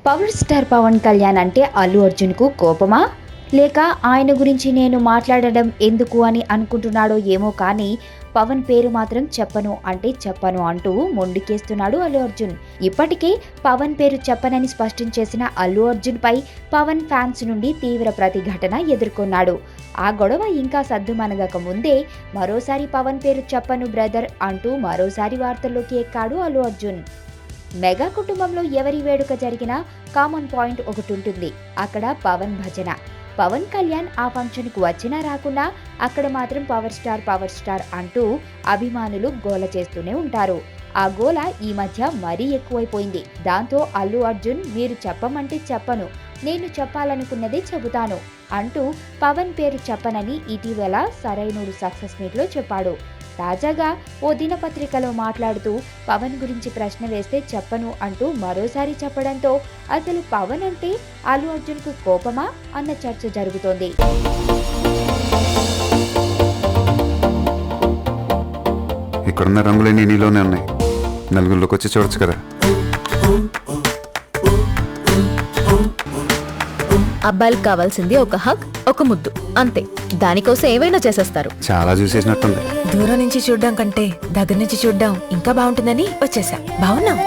Power star Pawan Kalyan అంటే అల్లు అర్జున్కు కోపమా, లేక ఆయన గురించి నేను మాట్లాడడం ఎందుకు అని అనుకుంటున్నాడో ఏమో కానీ పవన్ పేరు మాత్రం చెప్పను అంటే చెప్పను అంటూ మొండికేస్తున్నాడు అల్లు అర్జున్. ఇప్పటికే పవన్ పేరు చెప్పనని స్పష్టం చేసిన అల్లు అర్జున్ పై పవన్ ఫ్యాన్స్ నుండి తీవ్ర ప్రతిఘటన ఎదుర్కొన్నాడు. ఆ గొడవ ఇంకా సద్దుమణగక ముందే మరోసారి పవన్ పేరు చెప్పను బ్రదర్ అంటూ మరోసారి వార్తల్లోకి ఎక్కాడు అల్లు అర్జున్. మెగా కుటుంబంలో ఎవరి వేడుక జరిగినా కామన్ పాయింట్ ఒకటి ఉంటుంది, అక్కడ పవన్ భజన. పవన్ కళ్యాణ్ ఆ ఫంక్షన్కు వచ్చినా రాకున్నా అక్కడ మాత్రం పవర్ స్టార్ అంటూ అభిమానులు గోల చేస్తూనే ఉంటారు. ఆ గోల ఈ మధ్య మరీ ఎక్కువైపోయింది. దాంతో అల్లు అర్జున్ మీరు చెప్పమంటే చెప్పను, నేను చెప్పాలనుకున్నదే చెబుతాను అంటూ పవన్ పేరు చెప్పనని ఇటీవల సరైనోడు సక్సెస్ మీట్లో చెప్పాడు. తాజాగా ఓ దినపత్రికలో మాట్లాడుతూ పవన్ గురించి ప్రశ్న వేస్తే చెప్పను అంటూ మరోసారి చెప్పడంతో అసలు పవన్ అంటే అల్లు అర్జున్కు కోపమా అన్న చర్చ జరుగుతోంది. ఇక్కడున్న రంగులన్నీ నీలోనే ఉన్నాయి, నలుగురిలోకి వచ్చి చూడొచ్చు కదా. అబ్బాయిలకు కావాల్సింది ఒక హగ్, ఒక ముద్దు, అంతే. దానికోసం ఏవైనా చేసేస్తారు. చాలా చూసేసినట్టుంది. దూరం నుంచి చూడ్డం కంటే దగ్గర నుంచి చూడ్డం ఇంకా బాగుంటుందని వచ్చేసా. బాగున్నాం.